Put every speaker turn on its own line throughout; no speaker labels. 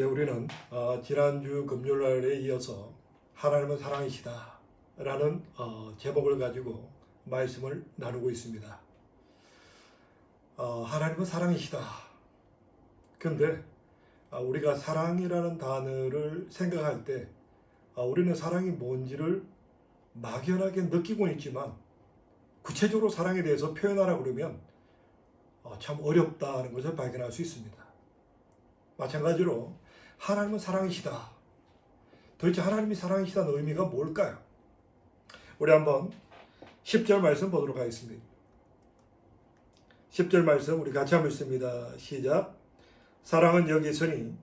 우리는 지난주 금요일날에 이어서 하나님은 사랑이시다 라는 제목을 가지고 말씀을 나누고 있습니다. 하나님은 사랑이시다. 근데 우리가 사랑이라는 단어를 생각할 때 우리는 사랑이 뭔지를 막연하게 느끼고는 있지만 구체적으로 사랑에 대해서 표현하라 그러면 참 어렵다는 것을 발견할 수 있습니다. 마찬가지로 하나님은 사랑이시다. 도대체 하나님이 사랑이시다는 의미가 뭘까요? 우리 한번 10절 말씀 보도록 하겠습니다. 10절 말씀 우리 같이 한번 읽습니다. 시작. 사랑은 여기 있으니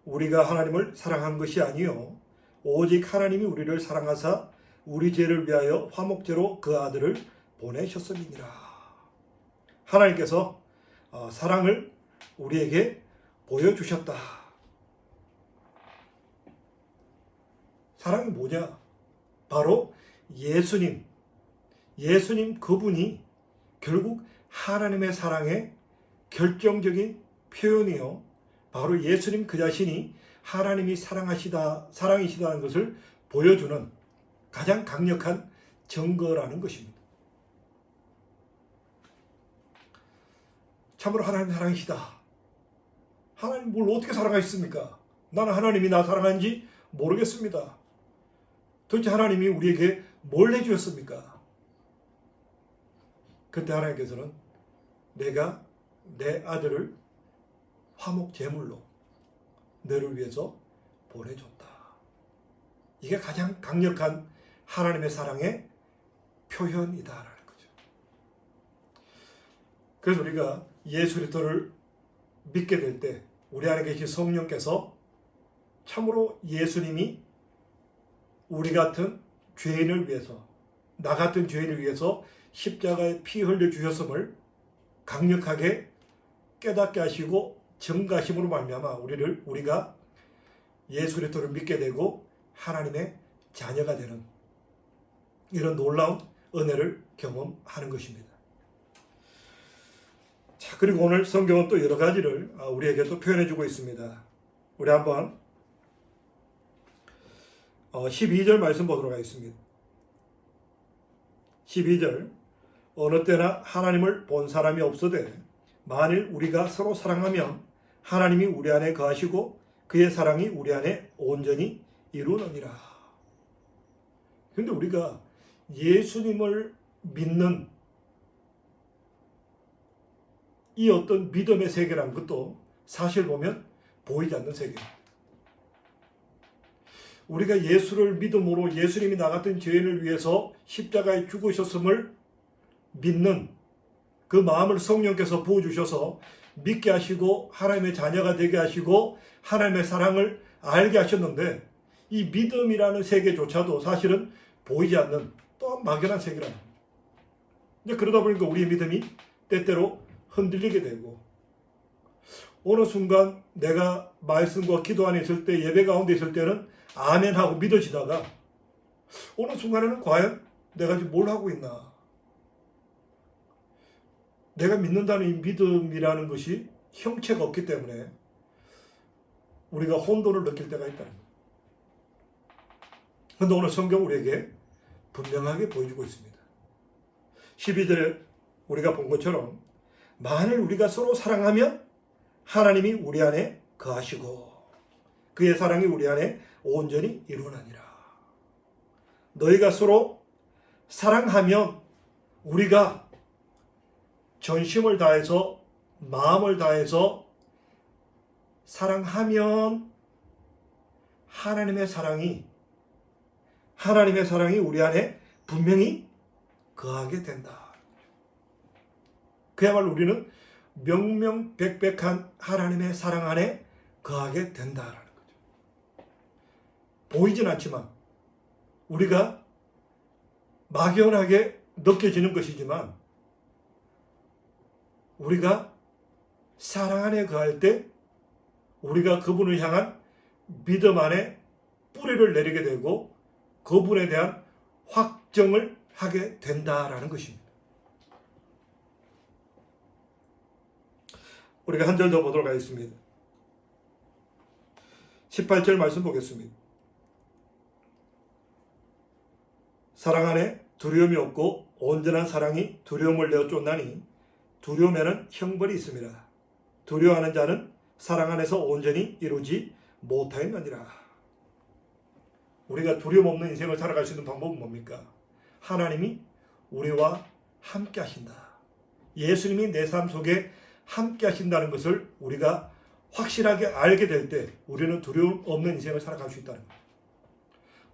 우리가 하나님을 사랑한 것이 아니요 오직 하나님이 우리를 사랑하사 우리 죄를 위하여 화목제로 그 아들을 보내셨음이니라. 하나님께서 사랑을 우리에게 보여주셨다. 사랑이 뭐냐? 바로 예수님 그분이 결국 하나님의 사랑의 결정적인 표현이요. 바로 예수님 그 자신이 하나님이 사랑이시다는 것을 보여주는 가장 강력한 증거라는 것입니다. 참으로 하나님 사랑이시다. 하나님 뭘 어떻게 사랑하셨습니까? 나는 하나님이 나 사랑하는지 모르겠습니다. 도대체 하나님이 우리에게 뭘 해주셨습니까? 그때 하나님께서는 내가 내 아들을 화목 제물로 너를 위해서 보내줬다. 이게 가장 강력한 하나님의 사랑의 표현이다라는 거죠. 그래서 우리가 예수 그리스도를 믿게 될 때 우리 안에 계신 성령께서 참으로 예수님이 우리 같은 죄인을 위해서, 나 같은 죄인을 위해서 십자가에 피 흘려 주셨음을 강력하게 깨닫게 하시고 증가심으로 말미암아 우리가 예수 그리스도를 믿게 되고 하나님의 자녀가 되는 이런 놀라운 은혜를 경험하는 것입니다. 자, 그리고 오늘 성경은 또 여러 가지를 우리에게 또 표현해 주고 있습니다. 우리 한번 12절 말씀 보도록 하겠습니다. 12절 어느 때나 하나님을 본 사람이 없으되 만일 우리가 서로 사랑하면 하나님이 우리 안에 거하시고 그의 사랑이 우리 안에 온전히 이루느니라. 그런데 우리가 예수님을 믿는 이 어떤 믿음의 세계라는 것도 사실 보면 보이지 않는 세계입니다. 우리가 예수를 믿음으로 예수님이 나 같은 죄인을 위해서 십자가에 죽으셨음을 믿는 그 마음을 성령께서 부어주셔서 믿게 하시고 하나님의 자녀가 되게 하시고 하나님의 사랑을 알게 하셨는데 이 믿음이라는 세계조차도 사실은 보이지 않는 또한 막연한 세계라는 거죠. 이제 그러다 보니까 우리의 믿음이 때때로 흔들리게 되고 어느 순간 내가 말씀과 기도 안에 있을 때 예배 가운데 있을 때는 아멘 하고 믿어지다가 어느 순간에는 과연 내가 지금 뭘 하고 있나? 내가 믿는다는 이 믿음이라는 것이 형체가 없기 때문에 우리가 혼돈을 느낄 때가 있다는 거예요. 그런데 오늘 성경 우리에게 분명하게 보여주고 있습니다. 12절에 우리가 본 것처럼 만일 우리가 서로 사랑하면 하나님이 우리 안에 거하시고 그의 사랑이 우리 안에 온전히 이루어나니라. 너희가 서로 사랑하면 우리가 전심을 다해서 마음을 다해서 사랑하면 하나님의 사랑이 우리 안에 분명히 거하게 된다. 그야말로 우리는 명명백백한 하나님의 사랑 안에 거하게 된다라는 거죠. 보이진 않지만 우리가 막연하게 느껴지는 것이지만 우리가 사랑 안에 거할 때 우리가 그분을 향한 믿음 안에 뿌리를 내리게 되고 그분에 대한 확정을 하게 된다라는 것입니다. 우리가 한 절 더 보도록 하겠습니다. 18절 말씀 보겠습니다. 사랑 안에 두려움이 없고 온전한 사랑이 두려움을 내어 쫓나니 두려움에는 형벌이 있습니다. 두려워하는 자는 사랑 안에서 온전히 이루지 못하였느니라. 우리가 두려움 없는 인생을 살아갈 수 있는 방법은 뭡니까? 하나님이 우리와 함께 하신다. 예수님이 내 삶 속에 함께 하신다는 것을 우리가 확실하게 알게 될 때 우리는 두려움 없는 인생을 살아갈 수 있다는 거예요.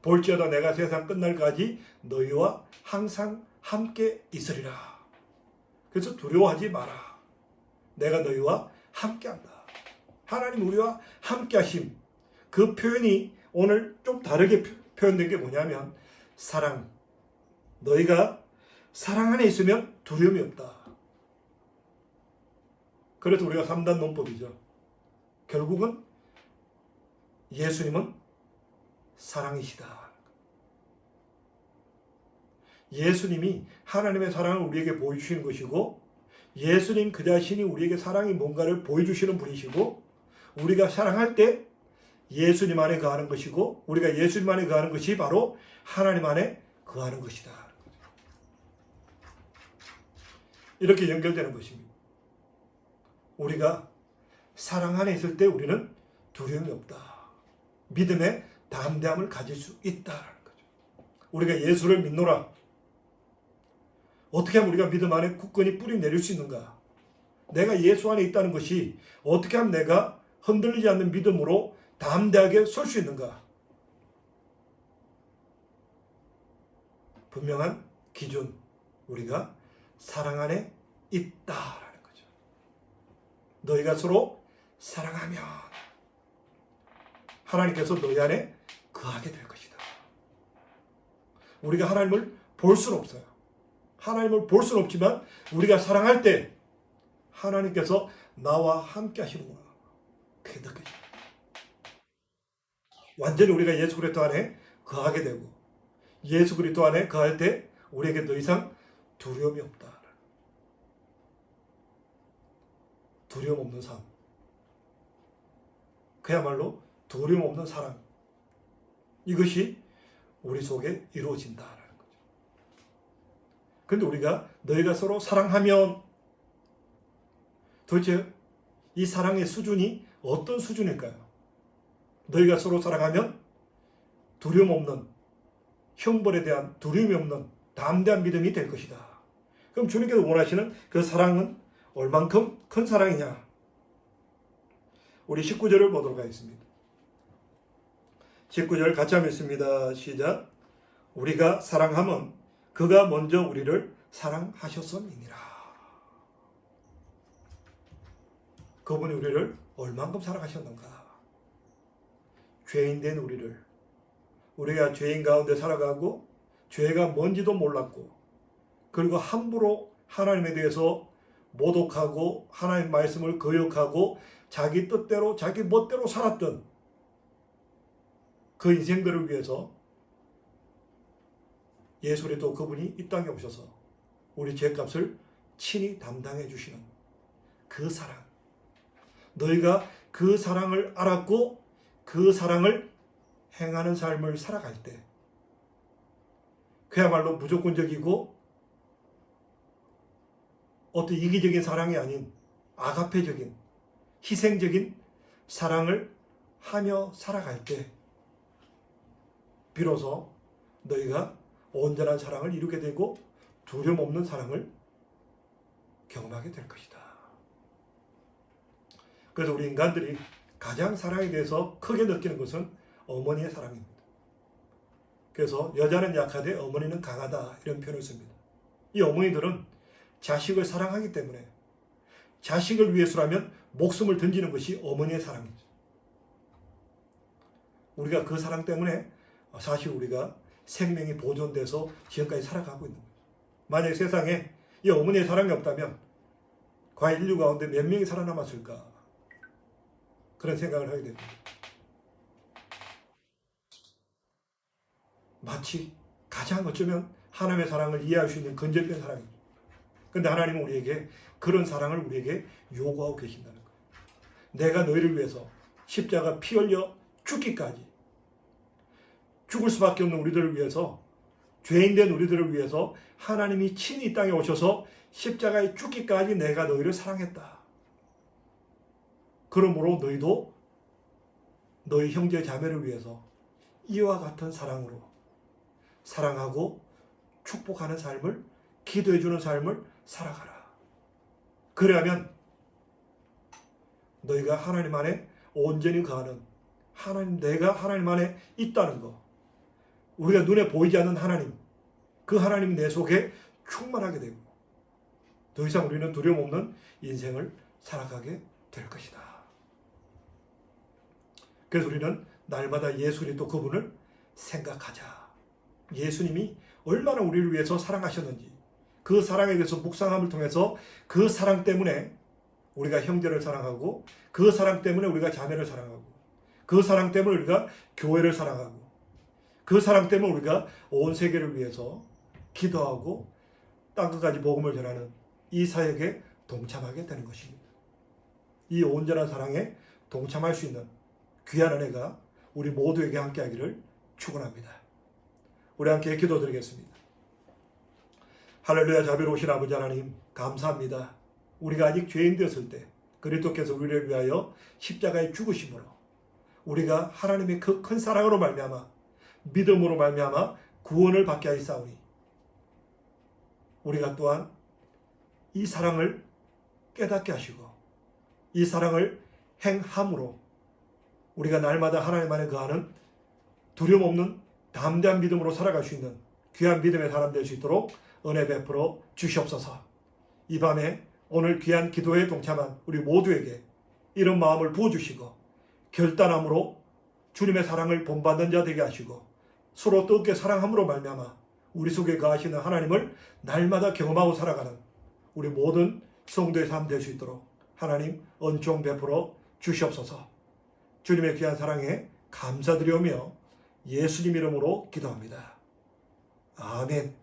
볼지어다 내가 세상 끝날까지 너희와 항상 함께 있으리라. 그래서 두려워하지 마라. 내가 너희와 함께한다. 하나님 우리와 함께 하심. 그 표현이 오늘 좀 다르게 표현된 게 뭐냐면 사랑. 너희가 사랑 안에 있으면 두려움이 없다. 그래서 우리가 3단 논법이죠. 결국은 예수님은 사랑이시다. 예수님이 하나님의 사랑을 우리에게 보여주시는 것이고 예수님 그 자신이 우리에게 사랑이 뭔가를 보여주시는 분이시고 우리가 사랑할 때 예수님 안에 거하는 것이고 우리가 예수님 안에 거하는 것이 바로 하나님 안에 거하는 것이다. 이렇게 연결되는 것입니다. 우리가 사랑 안에 있을 때 우리는 두려움이 없다. 믿음의 담대함을 가질 수 있다는 거죠. 우리가 예수를 믿노라. 어떻게 하면 우리가 믿음 안에 굳건히 뿌리 내릴 수 있는가? 내가 예수 안에 있다는 것이 어떻게 하면 내가 흔들리지 않는 믿음으로 담대하게 설 수 있는가? 분명한 기준, 우리가 사랑 안에 있다라는 거죠. 너희가 서로 사랑하면 하나님께서 너희 안에 거하게 될 것이다. 우리가 하나님을 볼 수는 없어요. 하나님을 볼 수는 없지만 우리가 사랑할 때 하나님께서 나와 함께 하시는구나. 그게 느껴져요. 완전히 우리가 예수 그리스도 안에 거하게 되고 예수 그리스도 안에 거할 때 우리에게 더 이상 두려움이 없다. 두려움 없는 삶. 그야말로 두려움 없는 사랑. 이것이 우리 속에 이루어진다라는 거죠. 그런데 우리가 너희가 서로 사랑하면 도대체 이 사랑의 수준이 어떤 수준일까요? 너희가 서로 사랑하면 두려움 없는 형벌에 대한 두려움이 없는 담대한 믿음이 될 것이다. 그럼 주님께서 원하시는 그 사랑은 얼만큼 큰 사랑이냐? 우리 19절을 보도록 하겠습니다. 19절 같이 한번 읽습니다. 시작. 우리가 사랑하면 그가 먼저 우리를 사랑하셨음이니라. 그분이 우리를 얼만큼 사랑하셨는가? 죄인된 우리가 죄인 가운데 살아가고 죄가 뭔지도 몰랐고 그리고 함부로 하나님에 대해서 모독하고 하나님 말씀을 거역하고 자기 뜻대로 자기 멋대로 살았던 그 인생들을 위해서 예수 그리스도 그분이 이 땅에 오셔서 우리 죄값을 친히 담당해 주시는 그 사랑. 너희가 그 사랑을 알았고 그 사랑을 행하는 삶을 살아갈 때 그야말로 무조건적이고 어떤 이기적인 사랑이 아닌 아가페적인 희생적인 사랑을 하며 살아갈 때 비로소 너희가 온전한 사랑을 이루게 되고 두려움 없는 사랑을 경험하게 될 것이다. 그래서 우리 인간들이 가장 사랑에 대해서 크게 느끼는 것은 어머니의 사랑입니다. 그래서 여자는 약하되 어머니는 강하다 이런 표현을 씁니다. 이 어머니들은 자식을 사랑하기 때문에 자식을 위해서라면 목숨을 던지는 것이 어머니의 사랑이죠. 우리가 그 사랑 때문에 사실 우리가 생명이 보존돼서 지금까지 살아가고 있는 거예요. 만약 세상에 이 어머니의 사랑이 없다면 과연 인류 가운데 몇 명이 살아남았을까? 그런 생각을 하게 됩니다. 마치 가장 어쩌면 하나님의 사랑을 이해할 수 있는 건전된 사랑이죠. 그런데 하나님은 우리에게 그런 사랑을 우리에게 요구하고 계신다는 거예요. 내가 너희를 위해서 십자가 피 흘려 죽기까지, 죽을 수밖에 없는 우리들을 위해서, 죄인된 우리들을 위해서 하나님이 친히 이 땅에 오셔서 십자가에 죽기까지 내가 너희를 사랑했다. 그러므로 너희도 너희 형제 자매를 위해서 이와 같은 사랑으로 사랑하고 축복하는 삶을, 기도해주는 삶을 살아가라. 그래야면 너희가 하나님 안에 온전히 거하는, 내가 하나님 안에 있다는 거, 우리가 눈에 보이지 않는 하나님, 그 하나님이 내 속에 충만하게 되고 더 이상 우리는 두려움 없는 인생을 살아가게 될 것이다. 그래서 우리는 날마다 예수 그리스도 그분을 생각하자. 예수님이 얼마나 우리를 위해서 사랑하셨는지, 그 사랑에 대해서 묵상함을 통해서 그 사랑 때문에 우리가 형제를 사랑하고, 그 사랑 때문에 우리가 자매를 사랑하고, 그 사랑 때문에 우리가 교회를 사랑하고, 그 사랑 때문에 우리가 온 세계를 위해서 기도하고 땅끝까지 복음을 전하는 이 사역에 동참하게 되는 것입니다. 이 온전한 사랑에 동참할 수 있는 귀한 은혜가 우리 모두에게 함께하기를 축원합니다. 우리 함께 기도드리겠습니다. 할렐루야. 자비로우신 아버지 하나님, 감사합니다. 우리가 아직 죄인 되었을 때 그리스도께서 우리를 위하여 십자가에 죽으심으로 우리가 하나님의 그 큰 사랑으로 말미암아, 믿음으로 말미암아 구원을 받게 하였사오니, 우리가 또한 이 사랑을 깨닫게 하시고 이 사랑을 행함으로 우리가 날마다 하나님 안에 거하는 두려움 없는 담대한 믿음으로 살아갈 수 있는 귀한 믿음의 사람 될 수 있도록 은혜 베풀어 주시옵소서. 이 밤에 오늘 귀한 기도에 동참한 우리 모두에게 이런 마음을 부어주시고 결단함으로 주님의 사랑을 본받는 자 되게 하시고 서로 뜨겁게 사랑함으로 말미암아 우리 속에 거하시는 하나님을 날마다 경험하고 살아가는 우리 모든 성도의 삶 될 수 있도록 하나님 은총 베풀어 주시옵소서. 주님의 귀한 사랑에 감사드리오며 예수님 이름으로 기도합니다. 아멘.